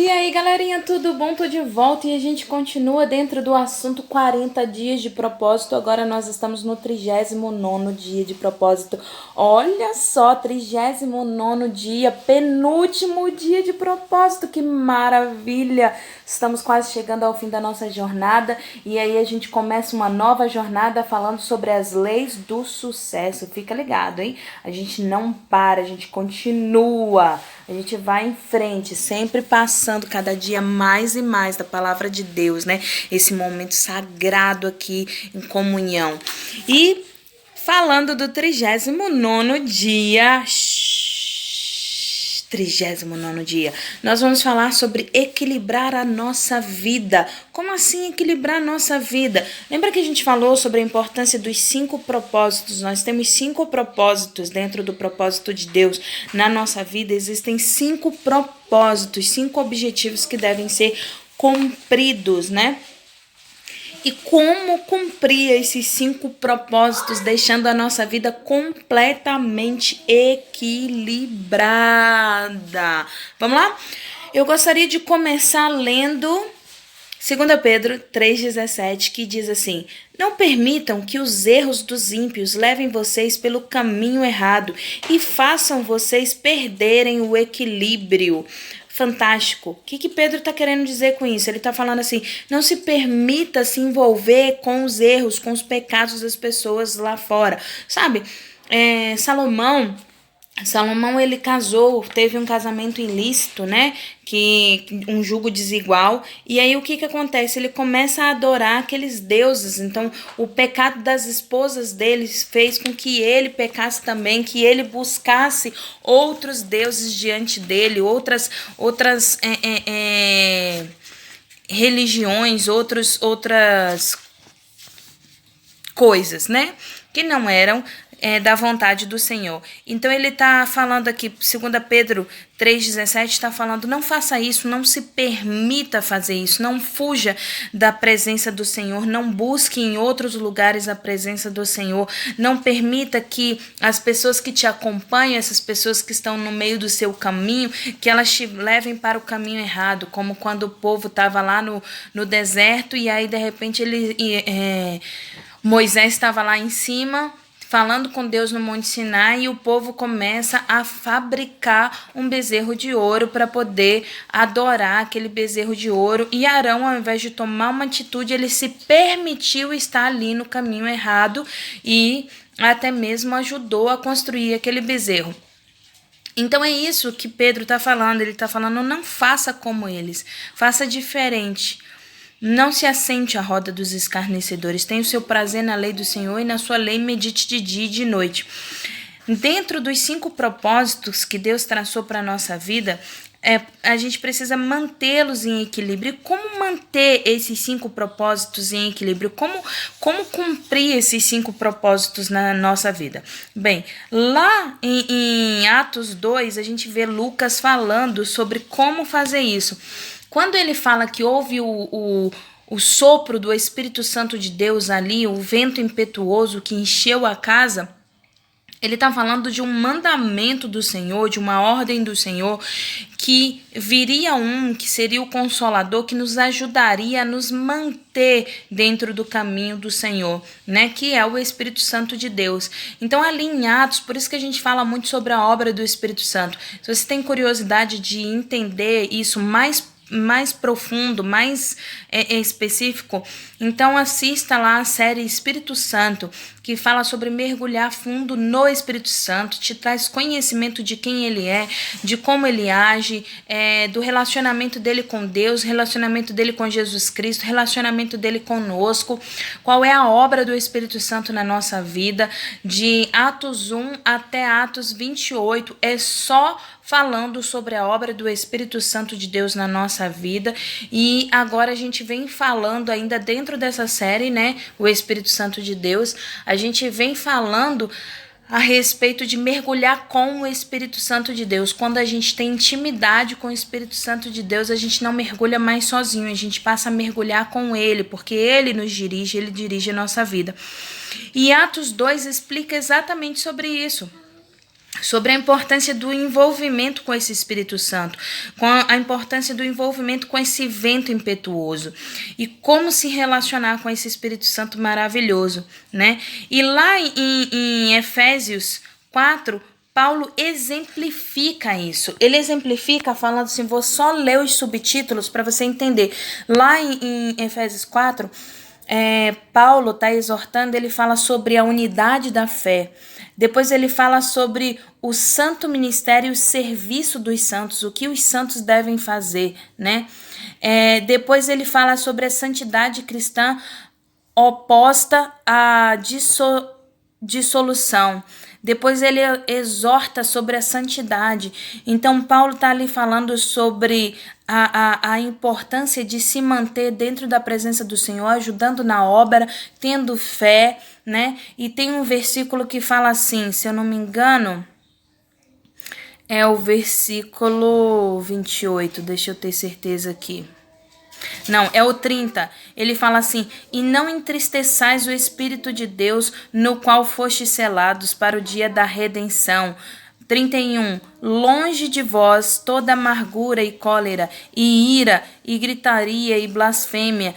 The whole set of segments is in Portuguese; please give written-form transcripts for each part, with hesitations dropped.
E aí, galerinha, tudo bom? Tô de volta e a gente continua dentro do assunto 40 dias de propósito. Agora nós estamos no 39º dia de propósito. Olha só, 39º dia, penúltimo dia de propósito. Que maravilha! Estamos quase chegando ao fim da nossa jornada e aí a gente começa uma nova jornada falando sobre as leis do sucesso. Fica ligado, hein? A gente não para, a gente continua. A gente vai em frente, sempre passando cada dia mais e mais da palavra de Deus, né? Esse momento sagrado aqui em comunhão. E falando do 39º dia, 39º dia, nós vamos falar sobre equilibrar a nossa vida. Como assim equilibrar a nossa vida? Lembra que a gente falou sobre a importância dos 5 propósitos? Nós temos 5 propósitos dentro do propósito de Deus. Na nossa vida existem 5 propósitos, 5 objetivos que devem ser cumpridos, né? E como cumprir esses 5 propósitos, deixando a nossa vida completamente equilibrada. Vamos lá? Eu gostaria de começar lendo 2 Pedro 3,17, que diz assim: não permitam que os erros dos ímpios levem vocês pelo caminho errado e façam vocês perderem o equilíbrio. Fantástico. O que Pedro está querendo dizer com isso? Ele está falando assim, não se permita se envolver com os erros, com os pecados das pessoas lá fora. Sabe, Salomão, ele casou, teve um casamento ilícito, né? Um julgo desigual. E aí o que acontece? Ele começa a adorar aqueles deuses. Então o pecado das esposas dele fez com que ele pecasse também, que ele buscasse outros deuses diante dele, outras religiões, outras coisas, né? Que não eram da vontade do Senhor. Então ele está falando aqui, 2 Pedro 3,17, está falando, não faça isso, não se permita fazer isso, não fuja da presença do Senhor, não busque em outros lugares a presença do Senhor, não permita que as pessoas que te acompanham, essas pessoas que estão no meio do seu caminho, que elas te levem para o caminho errado, como quando o povo estava lá no deserto e aí de repente Moisés estava lá em cima, falando com Deus no Monte Sinai, e o povo começa a fabricar um bezerro de ouro para poder adorar aquele bezerro de ouro. E Arão, ao invés de tomar uma atitude, ele se permitiu estar ali no caminho errado e até mesmo ajudou a construir aquele bezerro. Então é isso que Pedro está falando. Ele está falando, não faça como eles, faça diferente. Não se assente à roda dos escarnecedores. Tenha o seu prazer na lei do Senhor e na sua lei medite de dia e de noite. Dentro dos 5 propósitos que Deus traçou para a nossa vida, a gente precisa mantê-los em equilíbrio. E como manter esses 5 propósitos em equilíbrio? Como cumprir esses 5 propósitos na nossa vida? Bem, lá em Atos 2, a gente vê Lucas falando sobre como fazer isso. Quando ele fala que houve o sopro do Espírito Santo de Deus ali, o vento impetuoso que encheu a casa, ele está falando de um mandamento do Senhor, de uma ordem do Senhor, que viria que seria o Consolador, que nos ajudaria a nos manter dentro do caminho do Senhor, né? Que é o Espírito Santo de Deus. Então, ali em Atos, por isso que a gente fala muito sobre a obra do Espírito Santo. Se você tem curiosidade de entender isso mais profundo, mais específico, então assista lá a série Espírito Santo, que fala sobre mergulhar fundo no Espírito Santo, te traz conhecimento de quem ele é, de como ele age, do relacionamento dele com Deus, relacionamento dele com Jesus Cristo, relacionamento dele conosco, qual é a obra do Espírito Santo na nossa vida, de Atos 1 até Atos 28, é só falando sobre a obra do Espírito Santo de Deus na nossa vida. E agora a gente vem falando ainda dentro dessa série, né, o Espírito Santo de Deus, a gente vem falando a respeito de mergulhar com o Espírito Santo de Deus. Quando a gente tem intimidade com o Espírito Santo de Deus, a gente não mergulha mais sozinho, a gente passa a mergulhar com ele, porque ele nos dirige, ele dirige a nossa vida. E Atos 2 explica exatamente sobre isso. sobre a importância do envolvimento com esse Espírito Santo, com a importância do envolvimento com esse vento impetuoso e como se relacionar com esse Espírito Santo maravilhoso, né? E lá em Efésios 4, Paulo exemplifica isso. Ele exemplifica falando assim, vou só ler os subtítulos para você entender. Lá em Efésios 4, Paulo está exortando, ele fala sobre a unidade da fé. Depois ele fala sobre o santo ministério e o serviço dos santos, o que os santos devem fazer, né? Depois ele fala sobre a santidade cristã oposta à dissolução. Depois ele exorta sobre a santidade. Então, Paulo está ali falando sobre a importância de se manter dentro da presença do Senhor, ajudando na obra, tendo fé, né? E tem um versículo que fala assim, se eu não me engano, é o versículo 28, deixa eu ter certeza aqui. Não, é o 30. Ele fala assim, e não entristeçais o Espírito de Deus, no qual fostes selados para o dia da redenção. 31. Longe de vós toda amargura e cólera, e ira, e gritaria, e blasfêmia,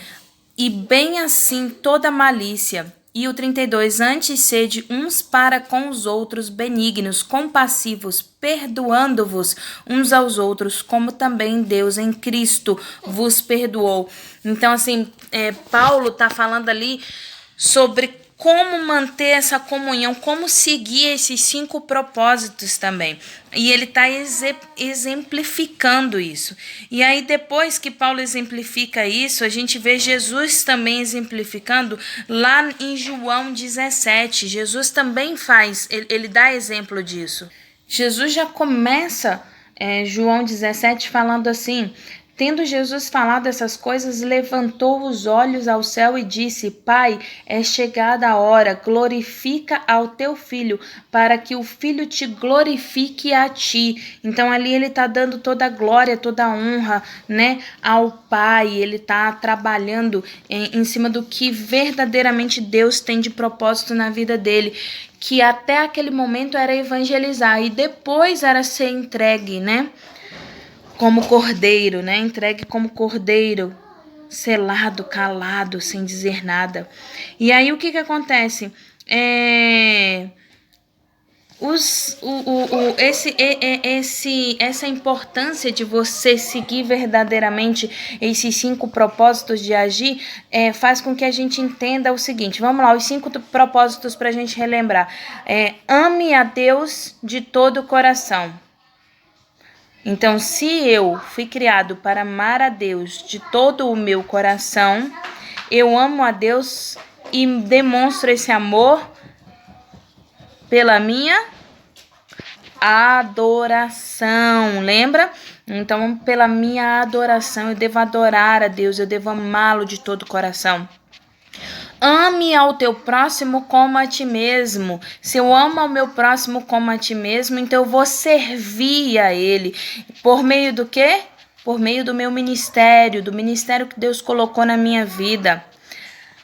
e bem assim toda malícia. E o 32, antes sede uns para com os outros benignos, compassivos, perdoando-vos uns aos outros, como também Deus em Cristo vos perdoou. Então, assim, Paulo está falando ali sobre como manter essa comunhão, como seguir esses 5 propósitos também. E ele está exemplificando isso. E aí, depois que Paulo exemplifica isso, a gente vê Jesus também exemplificando lá em João 17. Jesus também faz, ele dá exemplo disso. Jesus já começa João 17 falando assim, tendo Jesus falado essas coisas, levantou os olhos ao céu e disse, Pai, é chegada a hora, glorifica ao teu Filho, para que o Filho te glorifique a ti. Então ali ele está dando toda a glória, toda a honra, né, ao Pai. Ele está trabalhando em cima do que verdadeiramente Deus tem de propósito na vida dele, que até aquele momento era evangelizar e depois era ser entregue, né? Como cordeiro, né? Entregue como cordeiro, selado, calado, sem dizer nada. E aí o que acontece? Essa importância de você seguir verdadeiramente esses 5 propósitos de agir faz com que a gente entenda o seguinte. Vamos lá, os 5 propósitos para a gente relembrar. Ame a Deus de todo o coração. Então, se eu fui criado para amar a Deus de todo o meu coração, eu amo a Deus e demonstro esse amor pela minha adoração, lembra? Então, pela minha adoração, eu devo adorar a Deus, eu devo amá-lo de todo o coração. Ame ao teu próximo como a ti mesmo. Se eu amo ao meu próximo como a ti mesmo, então eu vou servir a ele. Por meio do quê? Por meio do meu ministério, do ministério que Deus colocou na minha vida.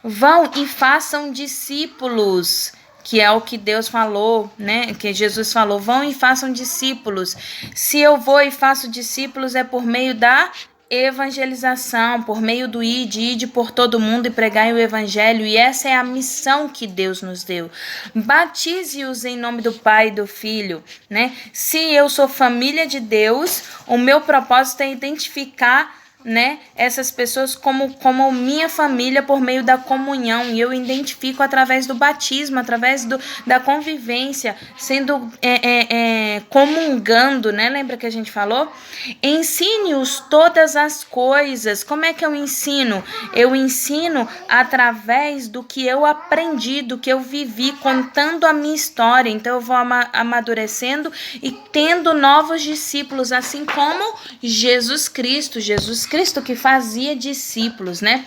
Vão e façam discípulos, que é o que Deus falou, né? Que Jesus falou, vão e façam discípulos. Se eu vou e faço discípulos é por meio da evangelização, por meio do ide por todo mundo e pregai o evangelho, e essa é a missão que Deus nos deu. Batize-os em nome do Pai e do Filho, né? Se eu sou família de Deus, o meu propósito é identificar, né, essas pessoas como minha família por meio da comunhão, e eu identifico através do batismo, através da convivência, sendo comungando, né? Lembra que a gente falou? Ensine-os todas as coisas. Como é que eu ensino? Eu ensino através do que eu aprendi, do que eu vivi, contando a minha história. Então eu vou amadurecendo e tendo novos discípulos, assim como Jesus Cristo Cristo que fazia discípulos, né?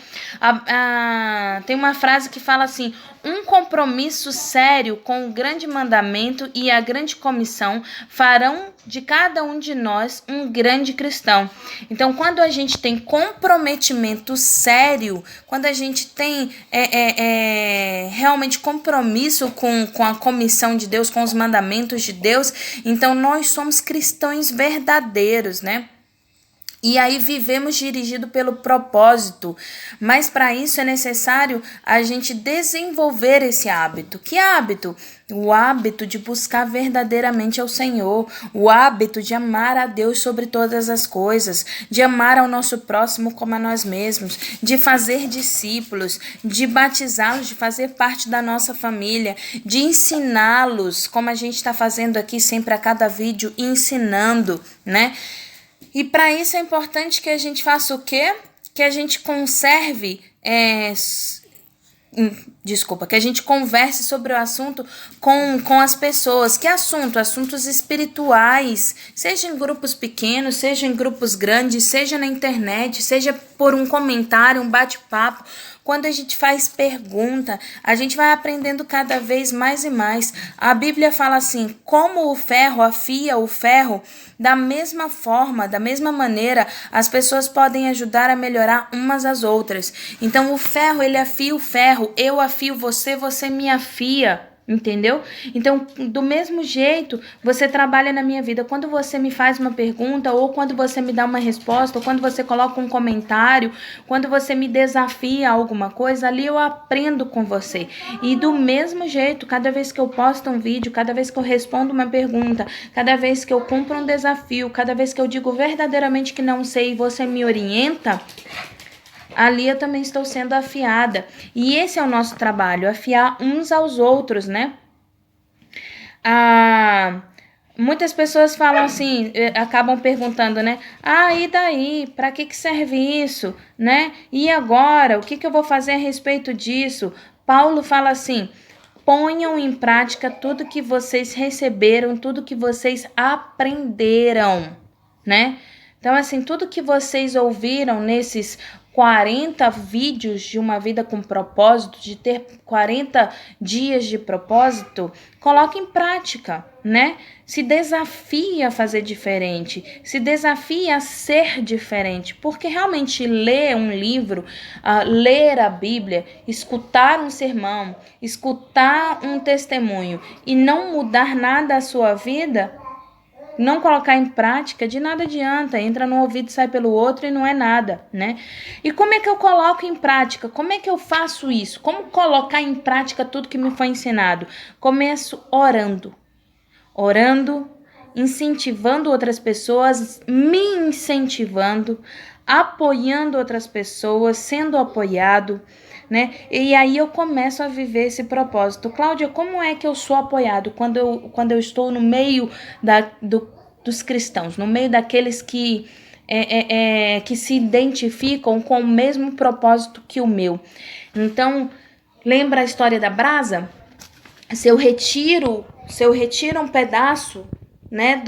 Tem uma frase que fala assim: um compromisso sério com o grande mandamento e a grande comissão farão de cada um de nós um grande cristão. Então, quando a gente tem comprometimento sério, quando a gente tem realmente compromisso com a comissão de Deus, com os mandamentos de Deus, então nós somos cristãos verdadeiros, né? E aí vivemos dirigido pelo propósito, mas para isso é necessário a gente desenvolver esse hábito. Que hábito? O hábito de buscar verdadeiramente ao Senhor, o hábito de amar a Deus sobre todas as coisas, de amar ao nosso próximo como a nós mesmos, de fazer discípulos, de batizá-los, de fazer parte da nossa família, de ensiná-los, como a gente está fazendo aqui sempre a cada vídeo, ensinando, né? E para isso é importante que a gente faça o quê? Que a gente conserve, que a gente converse sobre o assunto com as pessoas. Que assunto? Assuntos espirituais, seja em grupos pequenos, seja em grupos grandes, seja na internet, seja por um comentário, um bate-papo. Quando a gente faz pergunta, a gente vai aprendendo cada vez mais e mais. A Bíblia fala assim: como o ferro afia o ferro, da mesma forma, da mesma maneira, as pessoas podem ajudar a melhorar umas às outras. Então o ferro, ele afia o ferro, eu afio você, você me afia. Entendeu? Então, do mesmo jeito, você trabalha na minha vida. Quando você me faz uma pergunta, ou quando você me dá uma resposta, ou quando você coloca um comentário, quando você me desafia a alguma coisa, ali eu aprendo com você. E do mesmo jeito, cada vez que eu posto um vídeo, cada vez que eu respondo uma pergunta, cada vez que eu cumpro um desafio, cada vez que eu digo verdadeiramente que não sei e você me orienta, ali eu também estou sendo afiada. E esse é o nosso trabalho, afiar uns aos outros, né? Muitas pessoas falam assim, acabam perguntando, né? E daí? Para que serve isso? Né? E agora? O que eu vou fazer a respeito disso? Paulo fala assim: ponham em prática tudo que vocês receberam, tudo que vocês aprenderam, né? Então, assim, tudo que vocês ouviram nesses 40 vídeos de uma vida com propósito, de ter 40 dias de propósito, coloque em prática, né? Se desafie a fazer diferente, se desafie a ser diferente, porque realmente ler um livro, ler a Bíblia, escutar um sermão, escutar um testemunho e não mudar nada à sua vida, não colocar em prática, de nada adianta. Entra no ouvido e sai pelo outro e não é nada, né? E como é que eu coloco em prática? Como é que eu faço isso? Como colocar em prática tudo que me foi ensinado? Começo orando, incentivando outras pessoas, me incentivando, apoiando outras pessoas, sendo apoiado, né? E aí eu começo a viver esse propósito. Cláudia, como é que eu sou apoiado quando eu estou no meio dos cristãos, no meio daqueles que se identificam com o mesmo propósito que o meu? Então, lembra a história da brasa? Se eu retiro um pedaço, né,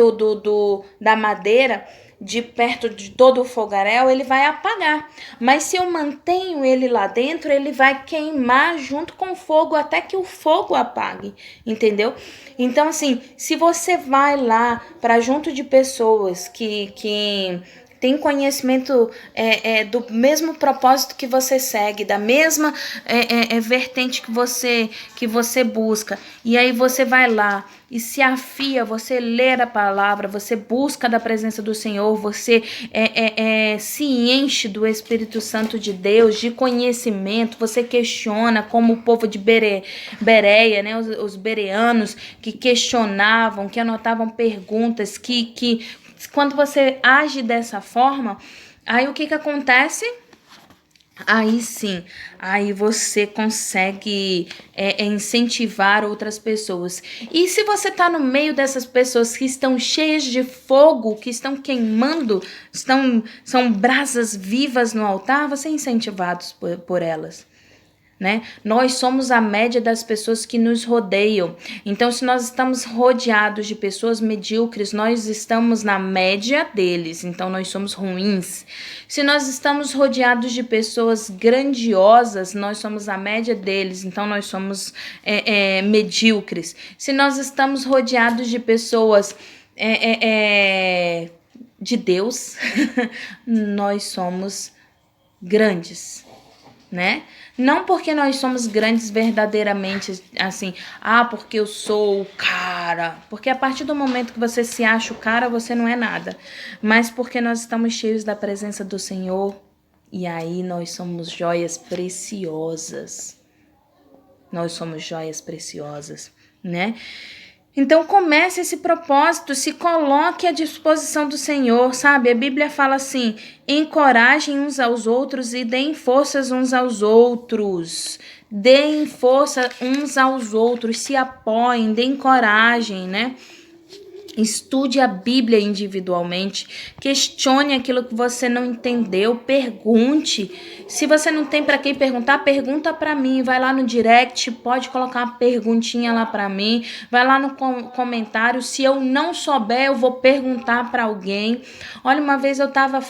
da madeira de perto de todo o fogaréu, ele vai apagar. Mas se eu mantenho ele lá dentro, ele vai queimar junto com o fogo até que o fogo apague, entendeu? Então, assim, se você vai lá para junto de pessoas que tem conhecimento do mesmo propósito que você segue, da mesma vertente que você busca, e aí você vai lá e se afia, você lê a palavra, você busca da presença do Senhor, você se enche do Espírito Santo de Deus, de conhecimento, você questiona, como o povo de Bereia, né, os bereanos que questionavam, que anotavam perguntas, que quando você age dessa forma, aí o que acontece? Aí sim, aí você consegue incentivar outras pessoas. E se você está no meio dessas pessoas que estão cheias de fogo, que estão queimando, são brasas vivas no altar, você é incentivado por elas. né? Nós somos a média das pessoas que nos rodeiam. Então, se nós estamos rodeados de pessoas medíocres, nós estamos na média deles. Então, nós somos ruins. Se nós estamos rodeados de pessoas grandiosas, nós somos a média deles. Então, nós somos medíocres. Se nós estamos rodeados de pessoas de Deus, nós somos grandes, né? Não porque nós somos grandes verdadeiramente, assim, porque eu sou o cara. Porque a partir do momento que você se acha o cara, você não é nada. Mas porque nós estamos cheios da presença do Senhor, e aí nós somos joias preciosas. Nós somos joias preciosas, né? Então comece esse propósito, se coloque à disposição do Senhor, sabe? A Bíblia fala assim, encorajem uns aos outros e deem forças uns aos outros. Deem força uns aos outros, se apoiem, deem coragem, né? Estude a Bíblia individualmente, questione aquilo que você não entendeu, pergunte. Se você não tem para quem perguntar, pergunta para mim. Vai lá no direct, pode colocar uma perguntinha lá para mim. Vai lá no comentário. Se eu não souber, eu vou perguntar para alguém. Olha, uma vez eu estava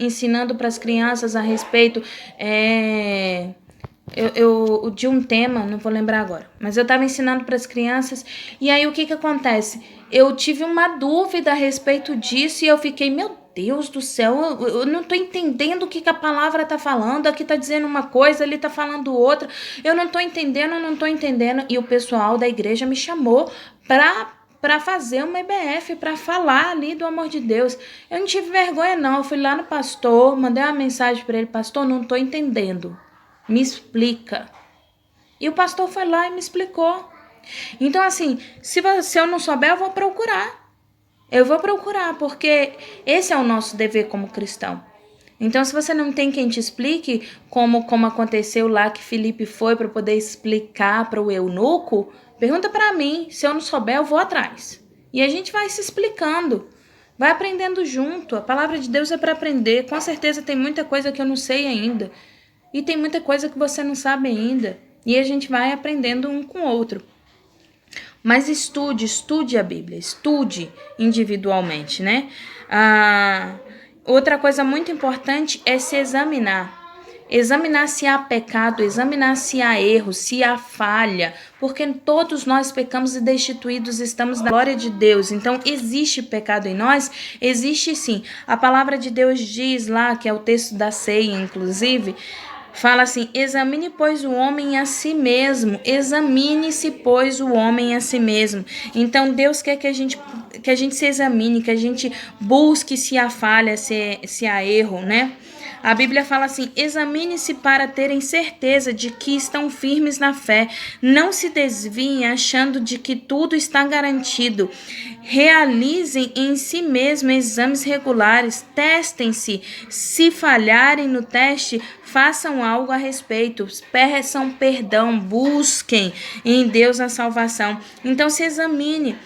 ensinando para as crianças a respeito de um tema, não vou lembrar agora, mas eu estava ensinando para as crianças, e aí o que acontece? Eu tive uma dúvida a respeito disso e eu fiquei, meu Deus do céu, eu não estou entendendo o que a palavra está falando, aqui está dizendo uma coisa, ali está falando outra, eu não estou entendendo, e o pessoal da igreja me chamou para fazer uma EBF, para falar ali do amor de Deus. Eu não tive vergonha não, eu fui lá no pastor, mandei uma mensagem para ele, pastor, não estou entendendo. Me explica. E o pastor foi lá e me explicou. Então, assim, se eu não souber, eu vou procurar. Eu vou procurar, porque esse é o nosso dever como cristão. Então, se você não tem quem te explique, como aconteceu lá que Felipe foi para poder explicar para o eunuco, pergunta para mim. Se eu não souber, eu vou atrás. E a gente vai se explicando. Vai aprendendo junto. A palavra de Deus é para aprender. Com certeza tem muita coisa que eu não sei ainda. E tem muita coisa que você não sabe ainda. E a gente vai aprendendo um com o outro. Mas estude a Bíblia. Estude individualmente, né? Outra coisa muito importante é se examinar. Examinar se há pecado, examinar se há erro, se há falha. Porque todos nós pecamos e destituídos estamos da glória de Deus. Então, existe pecado em nós? Existe sim. A palavra de Deus diz lá, que é o texto da ceia, inclusive, fala assim, examine, pois, o homem a si mesmo. Examine-se, pois, o homem a si mesmo. Então, Deus quer que a gente se examine, que a gente busque se há falha, se há erro, né? A Bíblia fala assim, examine-se para terem certeza de que estão firmes na fé. Não se desviem achando de que tudo está garantido. Realizem em si mesmos exames regulares. Testem-se. Se falharem no teste, façam algo a respeito. Peçam perdão. Busquem em Deus a salvação. Então se examine.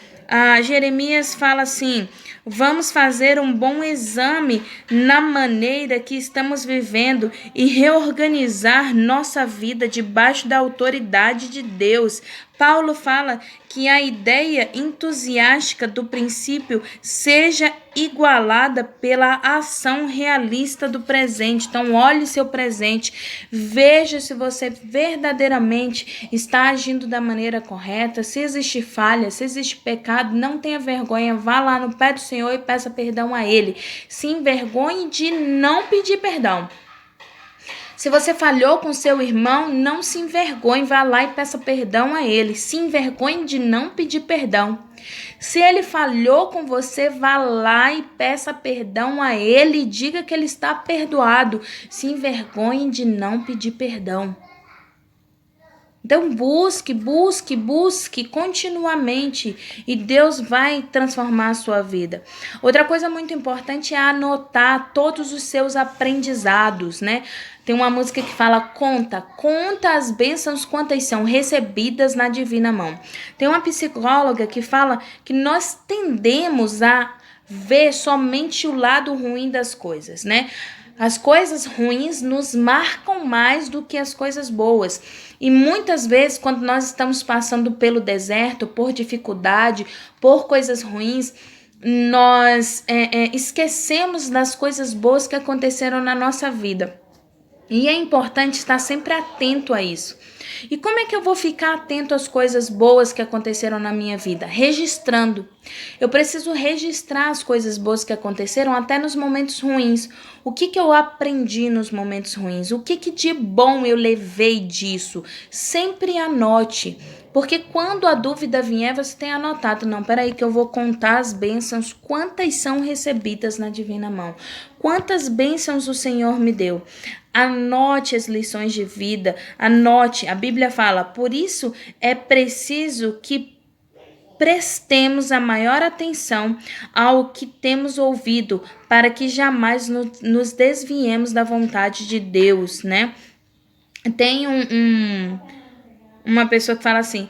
Jeremias fala assim, vamos fazer um bom exame na maneira que estamos vivendo e reorganizar nossa vida debaixo da autoridade de Deus. Paulo fala que a ideia entusiástica do princípio seja igualada pela ação realista do presente. Então, olhe seu presente, veja se você verdadeiramente está agindo da maneira correta, se existe falha, se existe pecado, não tenha vergonha, vá lá no pé do Senhor e peça perdão a Ele. Se envergonhe de não pedir perdão. Se você falhou com seu irmão, não se envergonhe, vá lá e peça perdão a ele. Se envergonhe de não pedir perdão. Se ele falhou com você, vá lá e peça perdão a ele e diga que ele está perdoado. Se envergonhe de não pedir perdão. Então busque continuamente e Deus vai transformar a sua vida. Outra coisa muito importante é anotar todos os seus aprendizados, né? Tem uma música que fala, conta as bênçãos quantas são recebidas na divina mão. Tem uma psicóloga que fala que nós tendemos a vê somente o lado ruim das coisas, né? As coisas ruins nos marcam mais do que as coisas boas. E muitas vezes, quando nós estamos passando pelo deserto, por dificuldade, por coisas ruins, nós esquecemos das coisas boas que aconteceram na nossa vida. E é importante estar sempre atento a isso. E como é que eu vou ficar atento às coisas boas que aconteceram na minha vida? Registrando. Eu preciso registrar as coisas boas que aconteceram até nos momentos ruins. O que eu aprendi nos momentos ruins? O que de bom eu levei disso? Sempre anote. Porque quando a dúvida vier, você tem anotado. Não, peraí que eu vou contar as bênçãos. Quantas são recebidas na divina mão? Quantas bênçãos o Senhor me deu? Anote as lições de vida. Anote. A Bíblia fala, por isso é preciso que prestemos a maior atenção ao que temos ouvido, para que jamais nos desviemos da vontade de Deus, né? Tem uma pessoa que fala assim,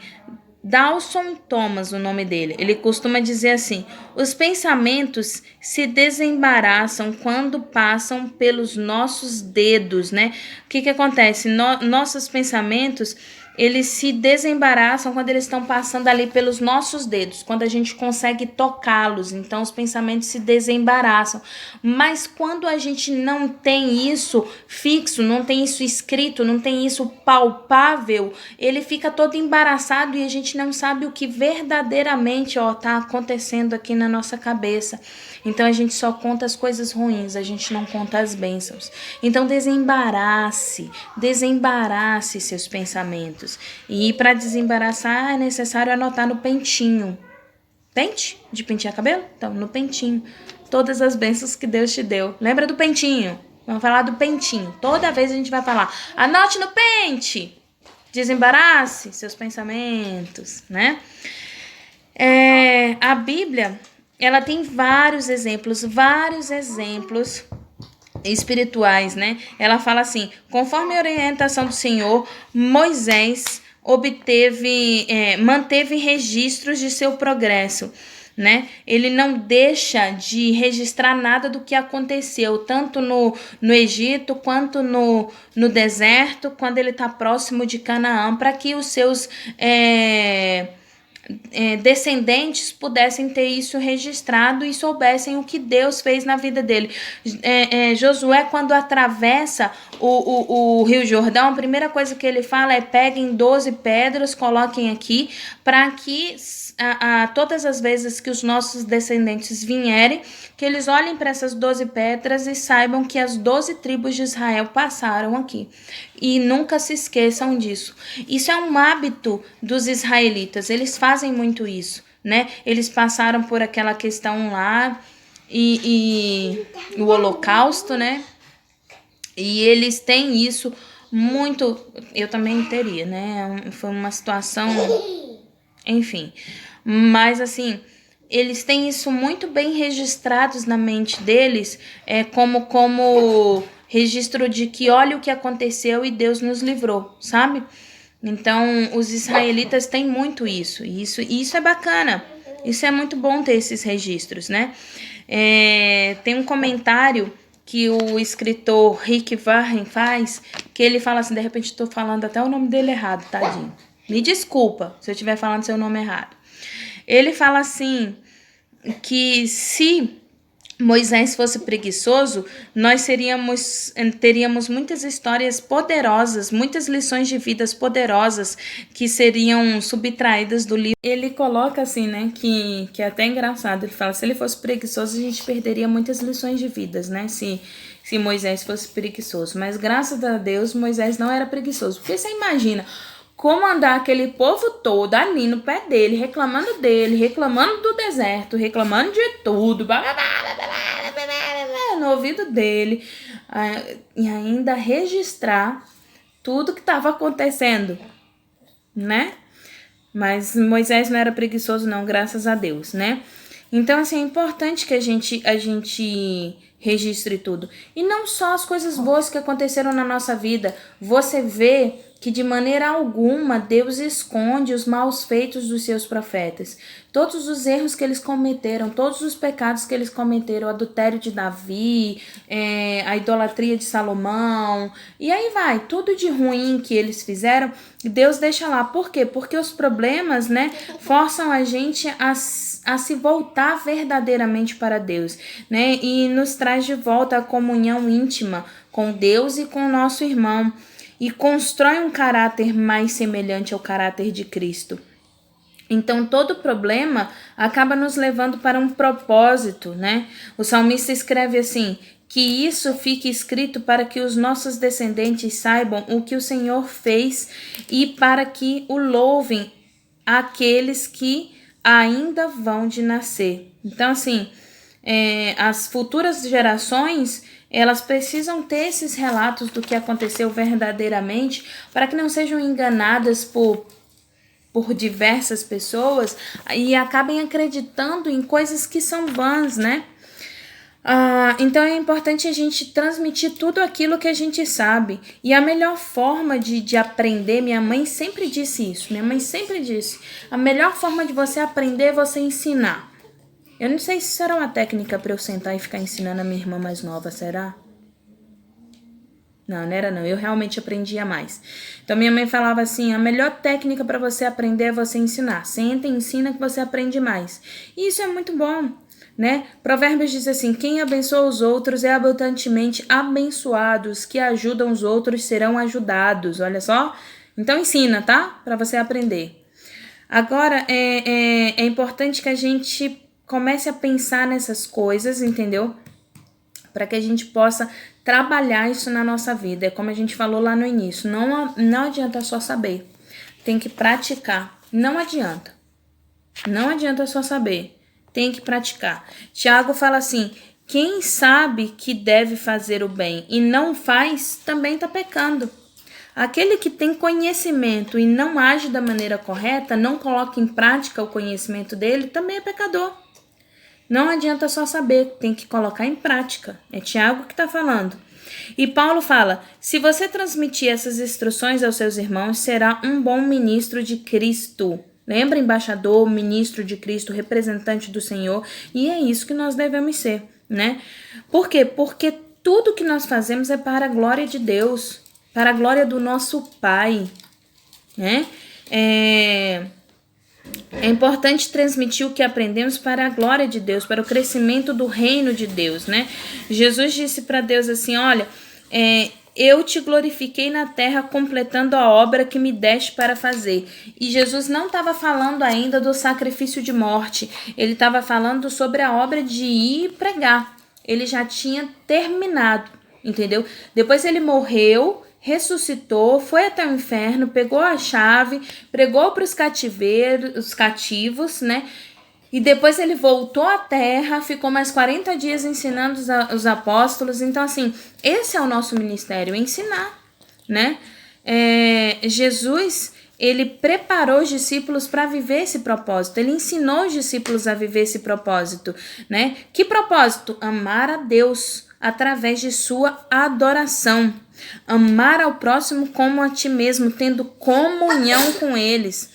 Dawson Thomas, o nome dele, ele costuma dizer assim, os pensamentos se desembaraçam quando passam pelos nossos dedos, né? O que acontece? Nossos pensamentos, eles se desembaraçam quando eles estão passando ali pelos nossos dedos, quando a gente consegue tocá-los, então os pensamentos se desembaraçam. Mas quando a gente não tem isso fixo, não tem isso escrito, não tem isso palpável, ele fica todo embaraçado e a gente não sabe o que verdadeiramente está acontecendo aqui na nossa cabeça. Então a gente só conta as coisas ruins, a gente não conta as bênçãos. Então desembarace seus pensamentos. E para desembaraçar é necessário anotar no pentinho. Pente? De pentear cabelo? Então, no pentinho. Todas as bênçãos que Deus te deu. Lembra do pentinho? Vamos falar do pentinho. Toda vez a gente vai falar, anote no pente. Desembarace seus pensamentos, né? A Bíblia, ela tem vários exemplos espirituais, né? Ela fala assim, conforme a orientação do Senhor, Moisés manteve registros de seu progresso, né? Ele não deixa de registrar nada do que aconteceu, tanto no Egito quanto no deserto, quando ele está próximo de Canaã, para que os seus descendentes pudessem ter isso registrado e soubessem o que Deus fez na vida dele. Josué, quando atravessa o Rio Jordão, a primeira coisa que ele fala é, peguem 12 pedras, coloquem aqui, para que todas as vezes que os nossos descendentes vierem, que eles olhem para essas 12 pedras e saibam que as 12 tribos de Israel passaram aqui. E nunca se esqueçam disso. Isso é um hábito dos israelitas, eles fazem muito isso, né? Eles passaram por aquela questão lá e o holocausto, né? E eles têm isso muito... Eu também teria, né? Foi uma situação... Enfim, mas assim, eles têm isso muito bem registrados na mente deles, como registro de que olha o que aconteceu e Deus nos livrou, sabe? Então, os israelitas têm muito isso, e isso é bacana, isso é muito bom ter esses registros, né? Tem um comentário que o escritor Rick Warren faz, que ele fala assim, de repente estou falando até o nome dele errado, tadinho. Me desculpa se eu estiver falando seu nome errado. Ele fala assim, que se Moisés fosse preguiçoso, nós teríamos muitas histórias poderosas, muitas lições de vidas poderosas que seriam subtraídas do livro. Ele coloca assim, né, que é até engraçado, ele fala, se ele fosse preguiçoso, a gente perderia muitas lições de vidas, né, se Moisés fosse preguiçoso. Mas graças a Deus, Moisés não era preguiçoso, porque você imagina... comandar aquele povo todo ali no pé dele, reclamando do deserto, reclamando de tudo, no ouvido dele, e ainda registrar tudo que estava acontecendo, né? Mas Moisés não era preguiçoso não, graças a Deus, né? Então, assim, é importante que a gente registre tudo. E não só as coisas boas que aconteceram na nossa vida. Você vê que de maneira alguma Deus esconde os maus feitos dos seus profetas. Todos os erros que eles cometeram, todos os pecados que eles cometeram, o adultério de Davi, a idolatria de Salomão, e aí vai, tudo de ruim que eles fizeram, Deus deixa lá. Por quê? Porque os problemas, né, forçam a gente a se voltar verdadeiramente para Deus, né, e nos traz de volta a comunhão íntima com Deus e com o nosso irmão, e constrói um caráter mais semelhante ao caráter de Cristo. Então, todo problema acaba nos levando para um propósito, né? O salmista escreve assim: que isso fique escrito para que os nossos descendentes saibam o que o Senhor fez e para que o louvem aqueles que ainda vão de nascer. Então, assim, as futuras gerações, elas precisam ter esses relatos do que aconteceu verdadeiramente para que não sejam enganadas por diversas pessoas e acabem acreditando em coisas que são vãs, né? Então é importante a gente transmitir tudo aquilo que a gente sabe. E a melhor forma de aprender, minha mãe sempre disse isso, a melhor forma de você aprender é você ensinar. Eu não sei se será uma técnica para eu sentar e ficar ensinando a minha irmã mais nova, será? Não era não, eu realmente aprendia mais. Então minha mãe falava assim: a melhor técnica para você aprender é você ensinar. Senta e ensina que você aprende mais. E isso é muito bom, né? Provérbios diz assim: quem abençoa os outros é abundantemente abençoado, os que ajudam os outros serão ajudados. Olha só. Então ensina, tá? Para você aprender. Agora é importante que a gente comece a pensar nessas coisas, entendeu? Para que a gente possa trabalhar isso na nossa vida. É como a gente falou lá no início, não adianta só saber, tem que praticar. Não adianta só saber, tem que praticar. Tiago fala assim: quem sabe que deve fazer o bem e não faz, também está pecando. Aquele que tem conhecimento e não age da maneira correta, não coloca em prática o conhecimento dele, também é pecador. Não adianta só saber, tem que colocar em prática. É Tiago que está falando. E Paulo fala: se você transmitir essas instruções aos seus irmãos, será um bom ministro de Cristo. Lembra, embaixador, ministro de Cristo, representante do Senhor? E é isso que nós devemos ser, né? Por quê? Porque tudo que nós fazemos é para a glória de Deus, para a glória do nosso Pai, né? É importante transmitir o que aprendemos para a glória de Deus, para o crescimento do reino de Deus, né? Jesus disse para Deus assim: olha, eu te glorifiquei na terra completando a obra que me deste para fazer. E Jesus não estava falando ainda do sacrifício de morte, ele estava falando sobre a obra de ir pregar. Ele já tinha terminado, entendeu? Depois ele morreu, ressuscitou, foi até o inferno, pegou a chave, pregou para os cativos, né? E depois ele voltou à terra, ficou mais 40 dias ensinando os apóstolos. Então, assim, esse é o nosso ministério, ensinar, né? Jesus, ele preparou os discípulos para viver esse propósito. Ele ensinou os discípulos a viver esse propósito, né? Que propósito? Amar a Deus através de sua adoração. Amar ao próximo como a ti mesmo, tendo comunhão com eles.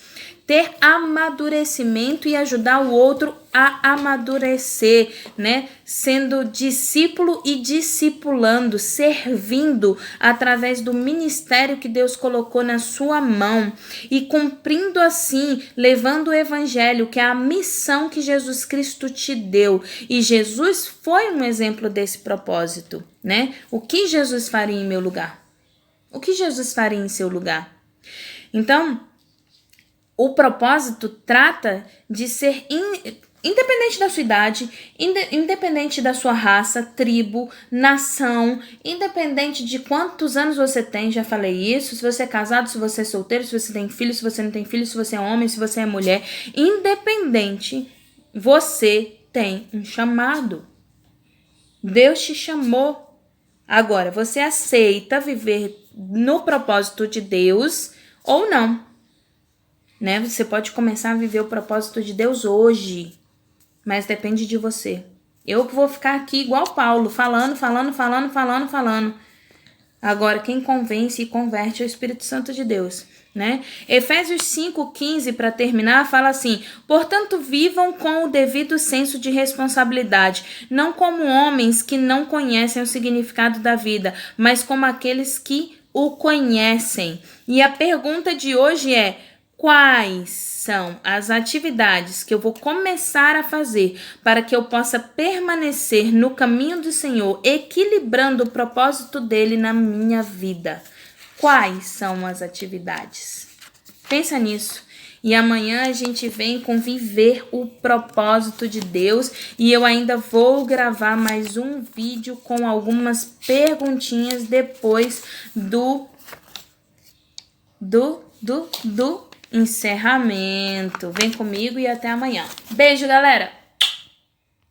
Ter amadurecimento e ajudar o outro a amadurecer, né? Sendo discípulo e discipulando, servindo através do ministério que Deus colocou na sua mão e cumprindo assim, levando o evangelho, que é a missão que Jesus Cristo te deu. E Jesus foi um exemplo desse propósito, né? O que Jesus faria em meu lugar? O que Jesus faria em seu lugar? Então, o propósito trata de ser independente da sua idade, independente da sua raça, tribo, nação, independente de quantos anos você tem, já falei isso, se você é casado, se você é solteiro, se você tem filho, se você não tem filho, se você é homem, se você é mulher, independente, você tem um chamado. Deus te chamou. Agora, você aceita viver no propósito de Deus ou não? Né? Você pode começar a viver o propósito de Deus hoje, mas depende de você. Eu vou ficar aqui igual Paulo, falando. Agora, quem convence e converte é o Espírito Santo de Deus, né? Efésios 5:15, para terminar, fala assim: portanto, vivam com o devido senso de responsabilidade, não como homens que não conhecem o significado da vida, mas como aqueles que o conhecem. E a pergunta de hoje é: quais são as atividades que eu vou começar a fazer para que eu possa permanecer no caminho do Senhor, equilibrando o propósito dele na minha vida? Quais são as atividades? Pensa nisso. E amanhã a gente vem com viver o propósito de Deus. E eu ainda vou gravar mais um vídeo com algumas perguntinhas depois do encerramento. Vem comigo e até amanhã. Beijo, galera!